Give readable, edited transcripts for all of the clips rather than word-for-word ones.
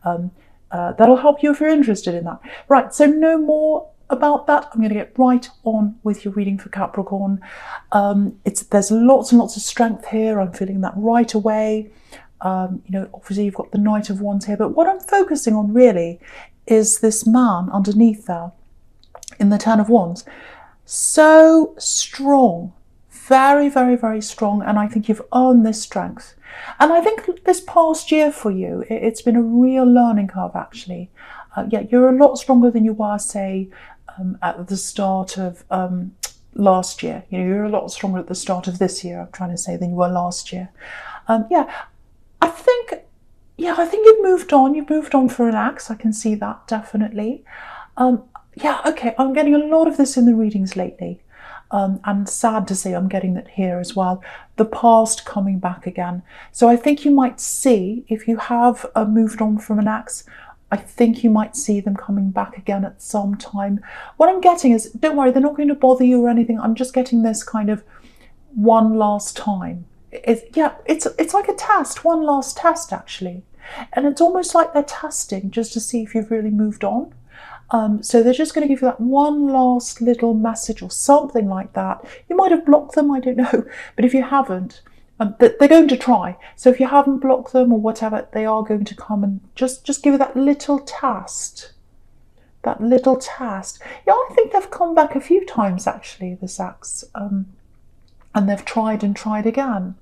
That'll help you if you're interested in that. Right, so no more about that. I'm going to get right on with your reading for Capricorn. There's lots and lots of strength here. I'm feeling that right away. Obviously you've got the Knight of Wands here, but what I'm focusing on really is this man underneath there in the Ten of Wands. So strong, very, very, very strong, and I think you've earned this strength. And I think this past year for you, it's been a real learning curve, actually. You're a lot stronger than you were, say, at the start of last year. You're a lot stronger at the start of this year, I'm trying to say, than you were last year. I think you've moved on. You've moved on for an axe. I can see that, definitely. Okay, I'm getting a lot of this in the readings lately. And sad to say I'm getting that here as well. The past coming back again. So I think you might see, if you have moved on from an axe, I think you might see them coming back again at some time. What I'm getting is, don't worry, they're not going to bother you or anything. I'm just getting this kind of one last time. It's like a test, one last test, actually. And it's almost like they're testing just to see if you've really moved on. So they're just going to give you that one last little message or something like that. You might have blocked them, I don't know. But if you haven't, they're going to try. So if you haven't blocked them or whatever, they are going to come and just give you that little test. That little test. Yeah, I think they've come back a few times, actually, this axe. And they've tried and tried again.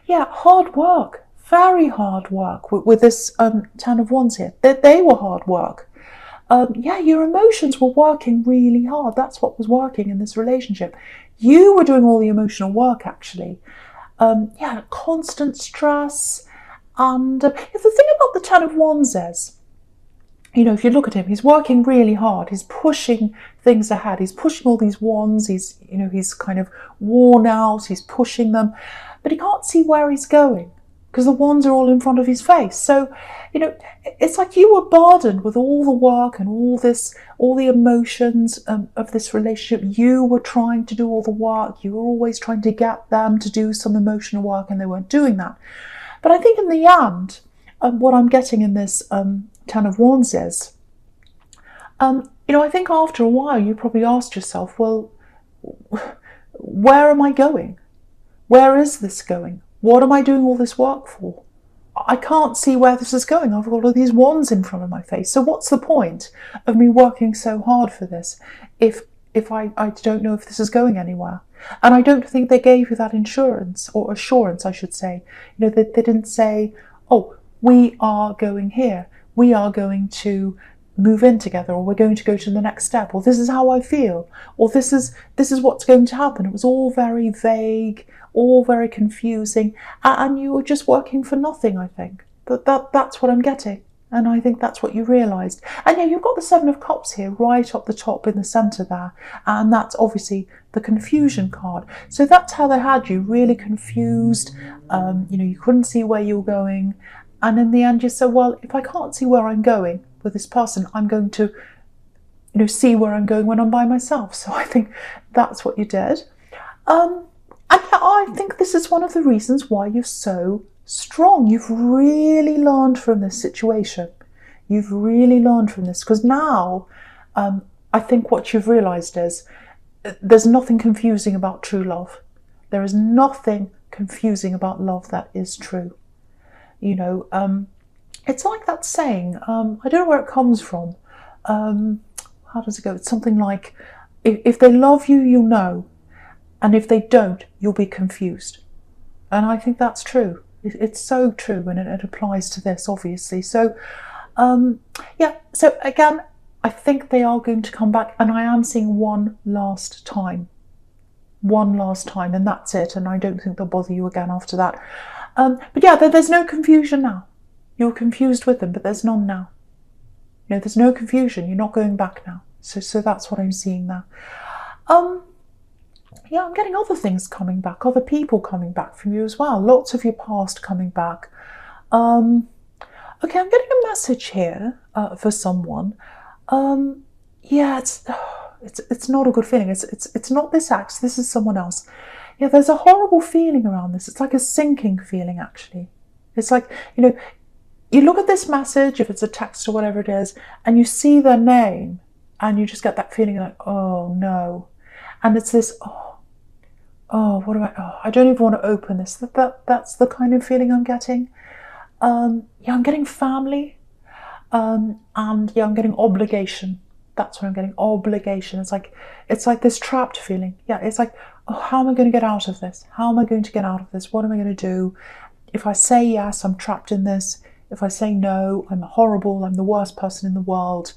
Yeah, hard work. Very hard work with this Ten of Wands here. They were hard work. Your emotions were working really hard. That's what was working in this relationship. You were doing all the emotional work, actually. Constant stress. And the thing about the Ten of Wands is, if you look at him, he's working really hard. He's pushing things ahead. He's pushing all these wands. He's kind of worn out. He's pushing them. But he can't see where he's going because the wands are all in front of his face. So, it's like you were burdened with all the work and all the emotions of this relationship. You were trying to do all the work. You were always trying to get them to do some emotional work, and they weren't doing that. But I think in the end, what I'm getting in this Ten of Wands is, I think after a while you probably asked yourself, well, where am I going? Where is this going? What am I doing all this work for? I can't see where this is going. I've got all these wands in front of my face. So what's the point of me working so hard for this if I don't know if this is going anywhere? And I don't think they gave you that insurance, or assurance, I should say. They didn't say, oh, we are going here. We are going to move in together, or we're going to go to the next step, or this is how I feel, or this is what's going to happen. It was all very vague, all very confusing, and you were just working for nothing, I think. That's what I'm getting, and I think that's what you realised. And yeah, you've got the Seven of Cups here right up the top in the centre there, and that's obviously the confusion card. So that's how they had you, really confused. You couldn't see where you were going, and in the end you said, well, if I can't see where I'm going with this person, I'm going to see where I'm going when I'm by myself. So I think that's what you did. And I think this is one of the reasons why you're so strong. You've really learned from this situation. You've really learned from this, because now I think what you've realised is there's nothing confusing about true love. There is nothing confusing about love that is true. It's like that saying, I don't know where it comes from. How does it go? It's something like, if they love you, you'll know. And if they don't, you'll be confused. And I think that's true. It's so true, and it applies to this, obviously. So, so again, I think they are going to come back, and I am seeing one last time. One last time, and that's it. And I don't think they'll bother you again after that. But yeah, there's no confusion now. You're confused with them, but there's none now. There's no confusion. You're not going back now. So that's what I'm seeing there. I'm getting other things coming back, other people coming back from you as well. Lots of your past coming back. Okay, I'm getting a message here for someone. It's not a good feeling. It's not this axe. This is someone else. Yeah, there's a horrible feeling around this. It's like a sinking feeling, actually. It's like, you look at this message, if it's a text or whatever it is, and you see their name, and you just get that feeling like, oh no. And it's this, what do I don't even want to open this. That's the kind of feeling I'm getting. I'm getting family, and I'm getting obligation. That's what I'm getting, obligation. It's like this trapped feeling. Yeah, it's like, how am I going to get out of this? How am I going to get out of this? What am I going to do? If I say yes, I'm trapped in this. If I say no, I'm horrible. I'm the worst person in the world.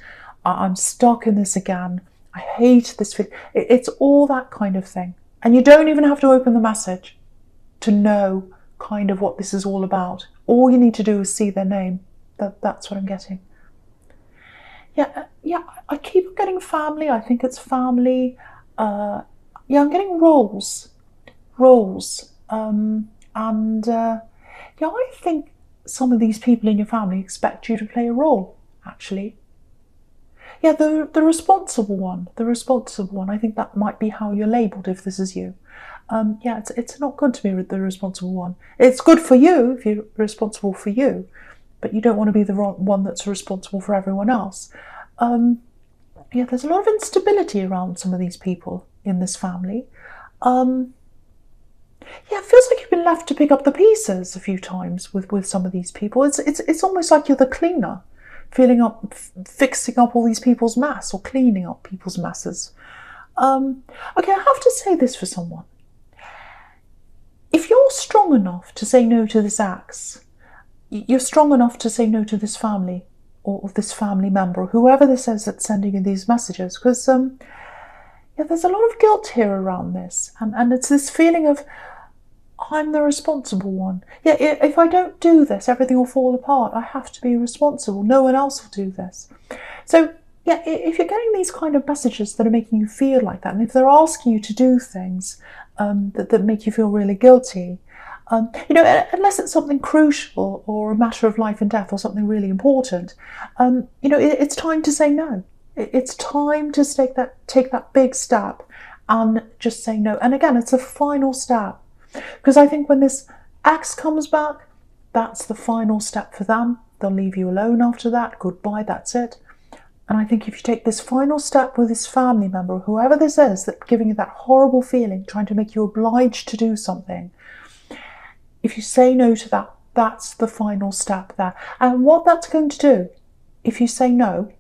I'm stuck in this again. I hate this feeling. It's all that kind of thing. And you don't even have to open the message to know kind of what this is all about. All you need to do is see their name. That's what I'm getting. Yeah, I keep getting family. I think it's family. I'm getting roles. I think some of these people in your family expect you to play a role, actually. Yeah, the responsible one. I think that might be how you're labelled if this is you. It's not good to be the responsible one. It's good for you if you're responsible for you, but you don't want to be the one that's responsible for everyone else. There's a lot of instability around some of these people in this family. It feels like you've been left to pick up the pieces a few times with some of these people. It's almost like you're the cleaner, fixing up all these people's mess or cleaning up people's messes. I have to say this for someone. If you're strong enough to say no to this ex, you're strong enough to say no to this family or this family member, or whoever this is that's sending you these messages, because there's a lot of guilt here around this, and it's this feeling of, I'm the responsible one. Yeah, if I don't do this, everything will fall apart. I have to be responsible. No one else will do this. So, if you're getting these kind of messages that are making you feel like that, and if they're asking you to do things that make you feel really guilty, unless it's something crucial or a matter of life and death or something really important, it's time to say no. It's time to take that big step and just say no. And again, it's a final step. Because I think when this ex comes back, that's the final step for them. They'll leave you alone after that. Goodbye, that's it. And I think if you take this final step with this family member, whoever this is, that's giving you that horrible feeling, trying to make you obliged to do something, if you say no to that, that's the final step there. And what that's going to do, if you say no,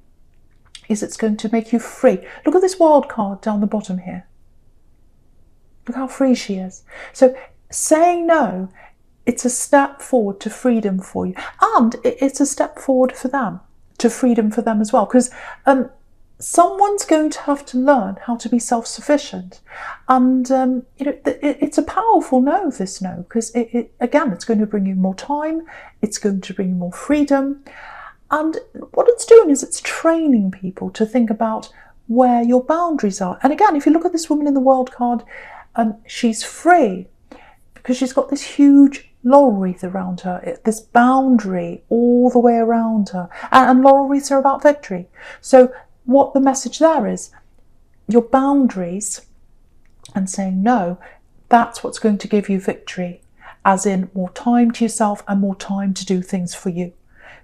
is it's going to make you free. Look at this wild card down the bottom here. Look how free she is. So saying no, it's a step forward to freedom for you. And it's a step forward for them, to freedom for them as well. Because someone's going to have to learn how to be self-sufficient. And, it's a powerful no, this no. Because, again, it's going to bring you more time. It's going to bring you more freedom. And what it's doing is it's training people to think about where your boundaries are. And again, if you look at this woman in the world card, she's free because she's got this huge laurel wreath around her, this boundary all the way around her. And laurel wreaths are about victory. So what the message there is, your boundaries and saying no, that's what's going to give you victory, as in more time to yourself and more time to do things for you.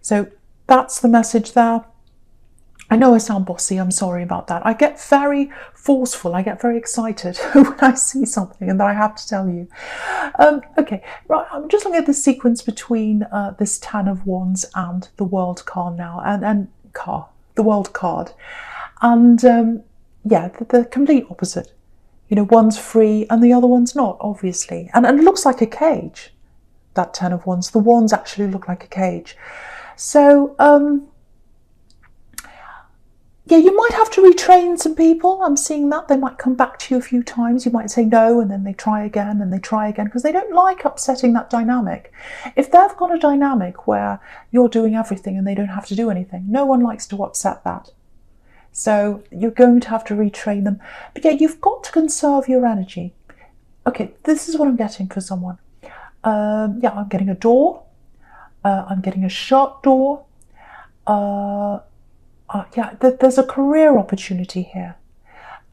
So that's the message there. I know I sound bossy, I'm sorry about that. I get very forceful, I get very excited when I see something and that I have to tell you. Okay, right, I'm just looking at the sequence between this 10 of Wands and the World card now, the World card. And the complete opposite. One's free and the other one's not, obviously. And it looks like a cage, that 10 of Wands. The wands actually look like a cage. So, you might have to retrain some people. I'm seeing that. They might come back to you a few times. You might say no, and then they try again, and they try again, because they don't like upsetting that dynamic. If they've got a dynamic where you're doing everything and they don't have to do anything, no one likes to upset that. So you're going to have to retrain them. But you've got to conserve your energy. Okay, this is what I'm getting for someone. I'm getting a door. I'm getting a shut door. There's a career opportunity here.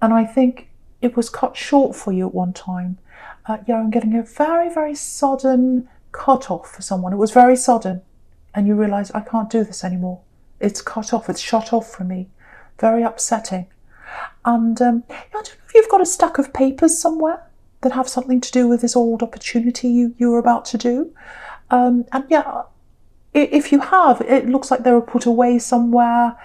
And I think it was cut short for you at one time. I'm getting a very, very sudden cut off for someone. It was very sudden. and you realise, I can't do this anymore. It's cut off, it's shut off from me. Very upsetting. And I don't know if you've got a stack of papers somewhere that have something to do with this old opportunity you were about to do. And yeah, if you have, it looks like they were put away somewhere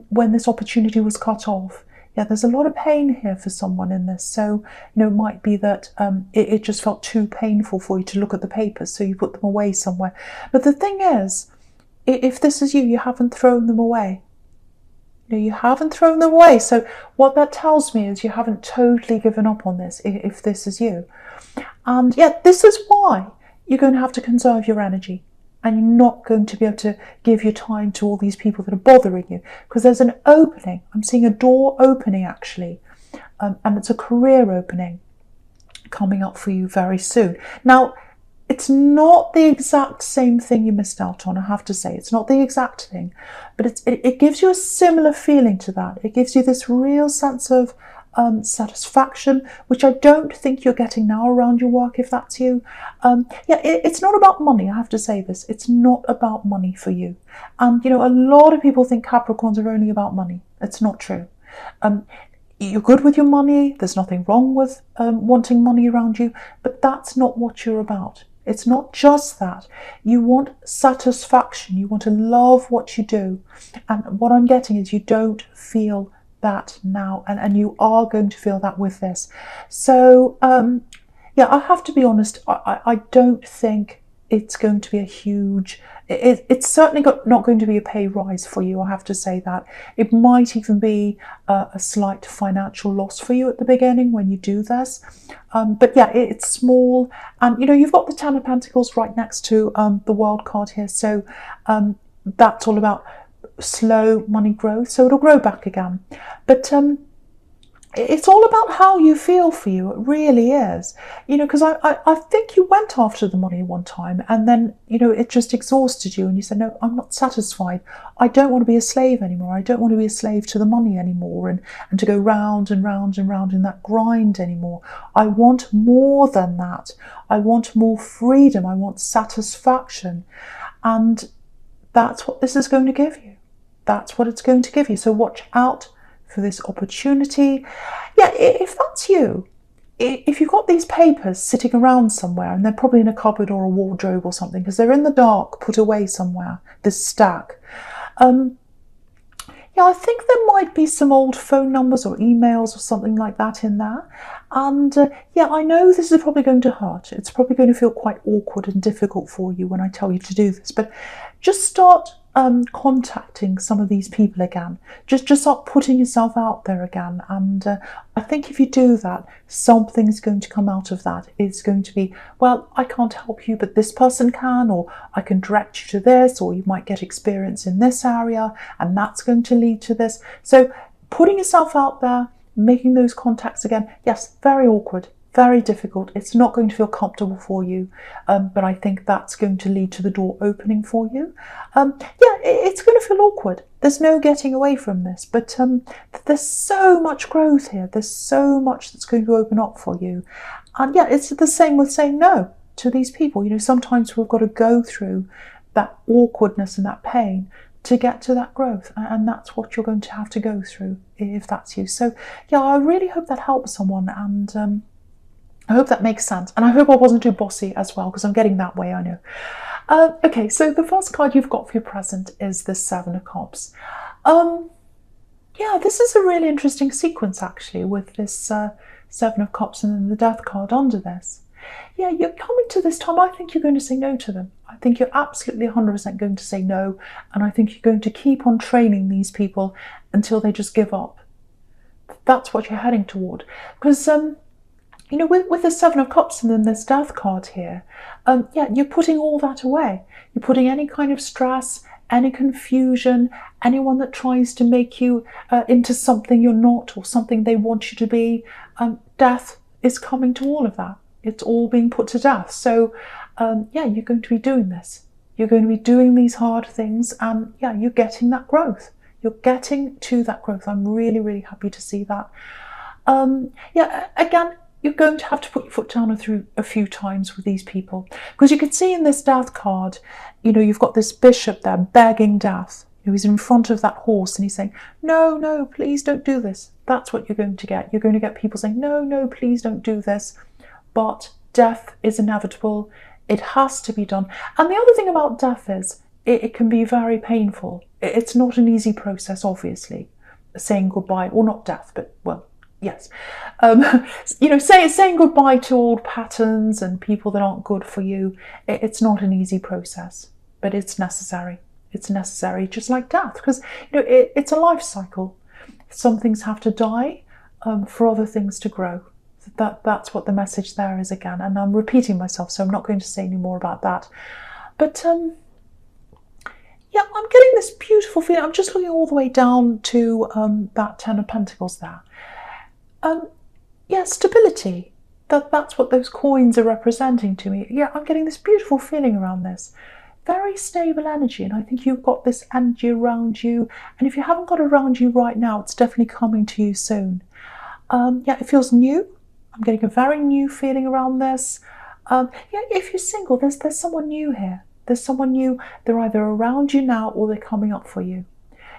when this opportunity was cut off. Yeah, there's a lot of pain here for someone in this. So, it might be that it just felt too painful for you to look at the papers, so you put them away somewhere. But the thing is, if this is you haven't thrown them away. You haven't thrown them away. So what that tells me is you haven't totally given up on this, if this is you. And yeah, this is why you're going to have to conserve your energy. And you're not going to be able to give your time to all these people that are bothering you. Because there's an opening. I'm seeing a door opening, actually. And it's a career opening coming up for you very soon. Now, it's not the exact same thing you missed out on, I have to say. It's not the exact thing. But it gives you a similar feeling to that. It gives you this real sense of satisfaction, which I don't think you're getting now around your work, if that's you. Yeah, it's not about money, I have to say this. It's not about money for you. And, a lot of people think Capricorns are only about money. It's not true. You're good with your money. There's nothing wrong with wanting money around you, but that's not what you're about. It's not just that. You want satisfaction. You want to love what you do. And what I'm getting is you don't feel that now, and you are going to feel that with this. So yeah, I have to be honest, I don't think it's going to be a huge, it's certainly not going to be a pay rise for you, I have to say that. It might even be a slight financial loss for you at the beginning when you do this. But yeah, it's small, and you've got the Ten of Pentacles right next to the World card here, so that's all about slow money growth, so it'll grow back again. But it's all about how you feel for you. It really is. Because I think you went after the money one time, and then it just exhausted you, and you said, no, I'm not satisfied. I don't want to be a slave anymore. I don't want to be a slave to the money anymore, and to go round and round and round in that grind anymore. I want more than that. I want more freedom. I want satisfaction. And that's what this is going to give you. That's what it's going to give you. So watch out for this opportunity. Yeah, if that's you, if you've got these papers sitting around somewhere, and they're probably in a cupboard or a wardrobe or something, because they're in the dark, put away somewhere, this stack. Yeah, I think there might be some old phone numbers or emails or something like that in there. And yeah, I know this is probably going to hurt. It's probably going to feel quite awkward and difficult for you when I tell you to do this, but just start contacting some of these people again. Just start putting yourself out there again. And I think if you do that, something's going to come out of that. It's going to be, well, I can't help you, but this person can, or I can direct you to this, or you might get experience in this area, and that's going to lead to this. So putting yourself out there, making those contacts again, yes, very awkward, very difficult. It's not going to feel comfortable for you, but I think that's going to lead to the door opening for you. Yeah, it's going to feel awkward. There's no getting away from this, but there's so much growth here. There's so much that's going to open up for you. And yeah, it's the same with saying no to these people. Sometimes we've got to go through that awkwardness and that pain to get to that growth, and that's what you're going to have to go through if that's you. So yeah, I really hope that helps someone, and I hope that makes sense, and I hope I wasn't too bossy as well, because I'm getting that way, I know. Okay, so the first card you've got for your present is the Seven of Cups. Yeah, this is a really interesting sequence, actually, with this Seven of Cups and then the Death card under this. Yeah, you're coming to this time, I think you're going to say no to them. I think you're absolutely 100% going to say no, and I think you're going to keep on training these people until they just give up. That's what you're heading toward. Because with the Seven of Cups and then this Death card here, yeah, you're putting all that away. You're putting any kind of stress, any confusion, anyone that tries to make you into something you're not, or something they want you to be. Death is coming to all of that. It's all being put to death. So yeah, you're going to be doing this. You're going to be doing these hard things, and yeah, you're getting that growth. You're getting to that growth. I'm really, really happy to see that. Yeah, again, you're going to have to put your foot down a few times with these people, because you can see in this death card, you know, you've got this bishop there begging death. You know, he's in front of that horse and he's saying, no, no, please don't do this. That's what you're going to get. You're going to get people saying, no, no, please don't do this. But death is inevitable. It has to be done. And the other thing about death is it can be very painful. It's not an easy process, obviously, saying goodbye, or not death, but, well, yes. You know, saying goodbye to old patterns and people that aren't good for you, it's not an easy process, but it's necessary. It's necessary, just like death, because, you know, it's a life cycle. Some things have to die for other things to grow. That's what the message there is again. And I'm repeating myself, so I'm not going to say any more about that. But yeah, I'm getting this beautiful feeling. I'm just looking all the way down to that Ten of Pentacles there. Yeah, stability. That's what those coins are representing to me. Yeah, I'm getting this beautiful feeling around this. Very stable energy, and I think you've got this energy around you. And if you haven't got it around you right now, it's definitely coming to you soon. Yeah, it feels new. I'm getting a very new feeling around this. Yeah, if you're single, there's someone new here. There's someone new. They're either around you now or they're coming up for you.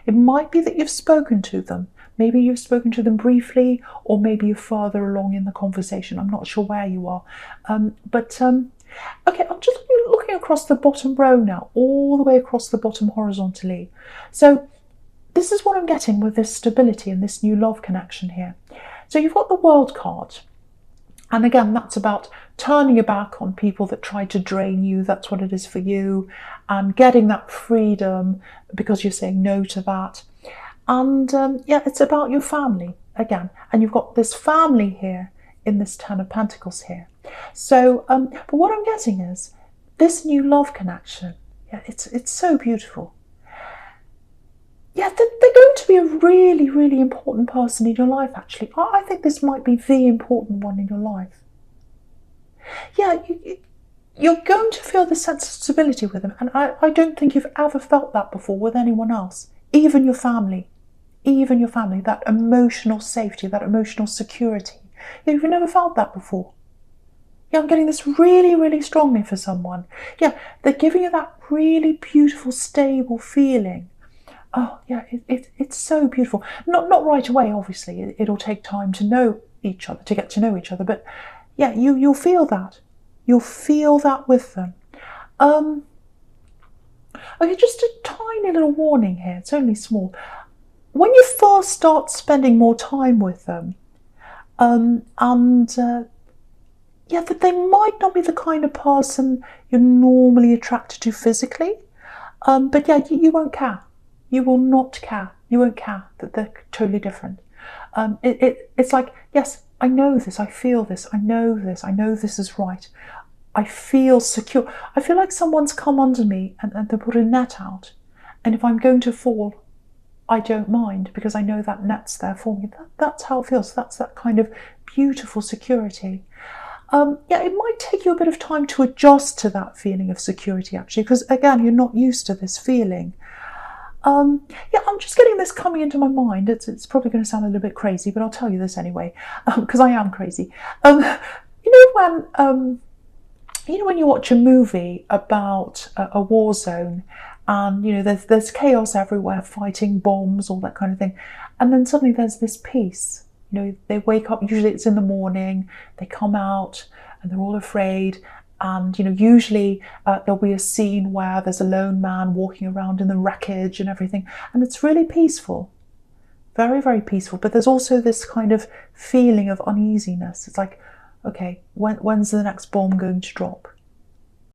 It might be that you've spoken to them. Maybe you've spoken to them briefly, or maybe you're further along in the conversation. I'm not sure where you are. Okay, I'm just looking across the bottom row now, all the way across the bottom horizontally. So this is what I'm getting with this stability and this new love connection here. So you've got the World card. And again, that's about turning your back on people that try to drain you. That's what it is for you. And getting that freedom because you're saying no to that. And yeah, it's about your family again. And you've got this family here in this Ten of Pentacles here. So, but what I'm getting is this new love connection. Yeah, it's so beautiful. Yeah, they're going to be a really, really important person in your life, actually. I think this might be the important one in your life. Yeah, you're going to feel the sense of stability with them. And I don't think you've ever felt that before with anyone else, even your family. Even your family, that emotional safety, that emotional security. Yeah, you've never felt that before. Yeah, I'm getting this really, really strongly for someone. Yeah, they're giving you that really beautiful, stable feeling. Oh, yeah, it's so beautiful. Not right away, obviously. It'll take time to know each other, to get to know each other. But yeah, you'll feel that. You'll feel that with them. Okay, just a tiny little warning here. It's only small. When you first start spending more time with them, yeah, that they might not be the kind of person you're normally attracted to physically, but yeah, you won't care. You will not care. You won't care that they're totally different. It's like, yes, I know this, I feel this, I know this is right. I feel secure. I feel like someone's come under me and they put a net out. And if I'm going to fall, I don't mind because I know that net's there for me. That's how it feels. That's that kind of beautiful security. Yeah, it might take you a bit of time to adjust to that feeling of security, actually, because again, you're not used to this feeling. Yeah, I'm just getting this coming into my mind. It's probably going to sound a little bit crazy, but I'll tell you this anyway, because I am crazy. You know when you watch a movie about a war zone, and you know there's chaos everywhere, fighting, bombs, all that kind of thing, and then suddenly there's this peace. You know, they wake up, usually it's in the morning, they come out and they're all afraid, and you know, usually there'll be a scene where there's a lone man walking around in the wreckage and everything, and it's really peaceful, very, very peaceful. But there's also this kind of feeling of uneasiness. It's like, okay, when's the next bomb going to drop?